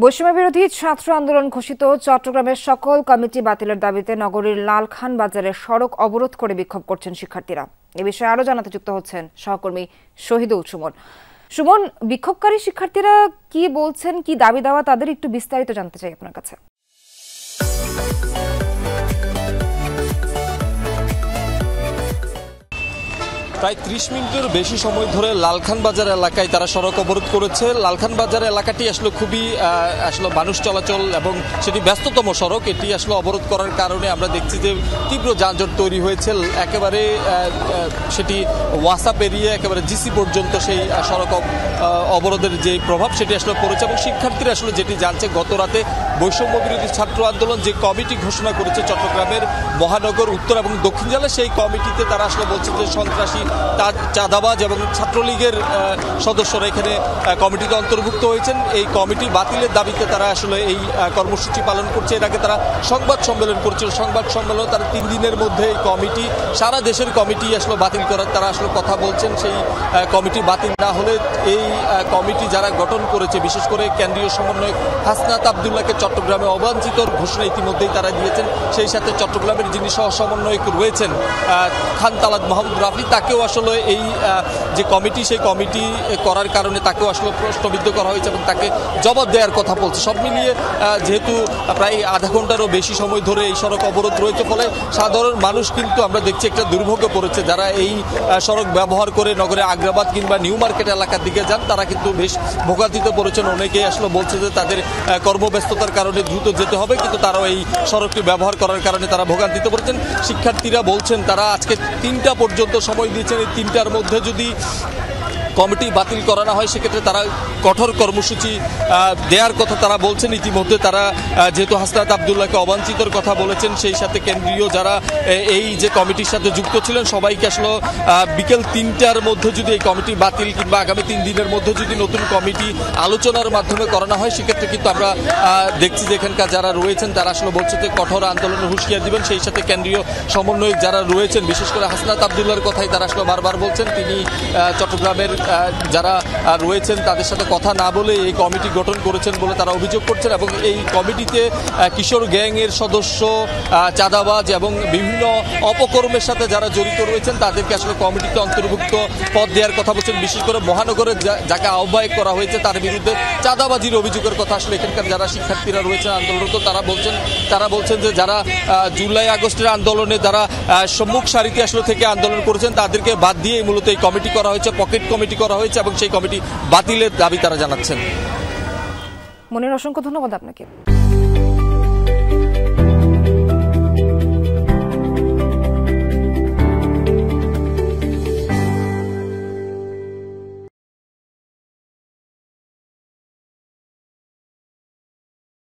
বৈষম্য বিরোধী ছাত্র আন্দোলন ঘোষিত চট্টগ্রামের সকল কমিটি বাতিলের দাবিতে নগরীর লালখান বাজারে সড়ক অবরোধ করে বিক্ষোভ করছেন শিক্ষার্থীরা। এ বিষয়ে আরো জানাতে যুক্ত হচ্ছেন সহকর্মী শহীদুল সুমন। সুমন, বিক্ষোভকারী শিক্ষার্থীরা কি বলছেন, কি দাবি দাওয়া তাদের, একটু বিস্তারিত জানতে চাই আপনার কাছে। প্রায় ৩০ মিনিটের বেশি সময় ধরে লালখান বাজার এলাকায় তারা সড়ক অবরোধ করেছে। লালখান বাজার এলাকাটি আসলে খুবই মানুষ চলাচল এবং সেটি ব্যস্ততম সড়ক। এটি আসলে অবরোধ করার কারণে আমরা দেখছি যে তীব্র যানজট তৈরি হয়েছে। একেবারে সেটি ওয়াসা পেরিয়ে একেবারে জিসি পর্যন্ত সেই সড়ক অবরোধের যে প্রভাব সেটি আসলে পড়েছে এবং শিক্ষার্থীরা আসলে যেটি জানছে, গত রাতে বৈষম্য বিরোধী ছাত্র আন্দোলন যে কমিটি ঘোষণা করেছে চট্টগ্রামের মহানগর, উত্তর এবং দক্ষিণ জেলায়, সেই কমিটিতে তারা আসলে বলছে যে সন্ত্রাসী, চাঁদাবাজ এবং ছাত্রলীগের সদস্যরা এখানে কমিটিতে অন্তর্ভুক্ত হয়েছেন। এই কমিটি বাতিলের দাবিতে তারা আসলে এই কর্মসূচি পালন করছে। এর আগে তারা সংবাদ সম্মেলন করছিল। সংবাদ সম্মেলন তারা ৩ দিনের মধ্যে এই কমিটি, সারা দেশের কমিটি আসলে বাতিল করার তারা আসলে কথা বলছেন। সেই কমিটি বাতিল না হলে এই কমিটি যারা গঠন করেছে, বিশেষ করে কেন্দ্রীয় সমন্বয়ক হাসনাত আবদুল্লাহকে চট্টগ্রামে অবাঞ্ছিত ঘোষণা ইতিমধ্যেই তারা দিয়েছেন। সেই সাথে চট্টগ্রামের যিনি সহ সমন্বয়ক রয়েছেন খান তালাত মাহমুদ রাফি, তাকেও আসলে এই যে কমিটি, সেই কমিটি করার কারণে তাকেও আসলে প্রশ্নবিদ্ধ করা হয়েছে এবং তাকে জবাব দেওয়ার কথা বলছে। সব মিলিয়ে যেহেতু প্রায় আধা ঘন্টারও বেশি সময় ধরে এই সড়ক অবরোধ রয়েছে, ফলে সাধারণ মানুষ কিন্তু আমরা দেখছি একটা দুর্ভোগে পড়েছে। যারা এই সড়ক ব্যবহার করে নগরে আগ্রাবাদ কিংবা নিউ মার্কেট এলাকার দিকে যান, তারা কিন্তু বেশ ভোগান্তিতে পড়েছেন। অনেকেই আসলে বলছে যে তাদের কর্মব্যস্ততার কারণে দ্রুত যেতে হবে, কিন্তু তারাও এই সড়কটি ব্যবহার করার কারণে তারা ভোগান্তিতে পড়েছেন। শিক্ষার্থীরা বলছেন তারা আজকে ৩টা পর্যন্ত সময় দিয়েছেন। এই ৩টার মধ্যে যদি কমিটি বাতিল করানো হয়, সেক্ষেত্রে তারা কঠোর কর্মসূচি দেওয়ার কথা তারা বলছেন। ইতিমধ্যে তারা যেহেতু হাসনাত আবদুল্লাহকে অবাঞ্ছিতর কথা বলেছেন, সেই সাথে কেন্দ্রীয় যারা এই যে কমিটির সাথে যুক্ত ছিলেন সবাইকে আসলে বিকেল ৩টার মধ্যে যদি এই কমিটি বাতিল কিংবা আগামী ৩ দিনের মধ্যে যদি নতুন কমিটি আলোচনার মাধ্যমে করানো হয়, সেক্ষেত্রে কিন্তু আমরা দেখছি যে এখানকার যারা রয়েছেন তারা আসলে বলছে যে কঠোর আন্দোলনের হুঁশিয়ার দিবেন। সেই সাথে কেন্দ্রীয় সমন্বয়ক যারা রয়েছেন, বিশেষ করে হাসনাত আবদুল্লাহর কথাই তারা আসলে বারবার বলছেন। তিনি চট্টগ্রামের যারা রয়েছেন তাদের সাথে কথা না বলে এই কমিটি গঠন করেছেন বলে তারা অভিযোগ করছেন এবং এই কমিটিতে কিশোর গ্যাংয়ের সদস্য, চাঁদাবাজ এবং বিভিন্ন অপকর্মের সাথে যারা জড়িত রয়েছেন তাদেরকে আসলে কমিটিতে অন্তর্ভুক্ত পদ দেওয়ার কথা বলছেন। বিশেষ করে মহানগরের যাকে আহ্বায়ক করা হয়েছে তার বিরুদ্ধে চাঁদাবাজির অভিযোগের কথা আসলে এখানকার যারা শিক্ষার্থীরা রয়েছেন আন্দোলনরত তারা বলছেন যে যারা জুলাই আগস্টের আন্দোলনে যারা সম্মুখ সারিতে আসলে থেকে আন্দোলন করেছেন তাদেরকে বাদ দিয়ে মূলত এই কমিটি করা হয়েছে, পকেট কমিটি করা হয়েছে এবং সেই কমিটি বাতিলের দাবি তারা জানাচ্ছেন। মনির, অসংখ্য ধন্যবাদ আপনাকে।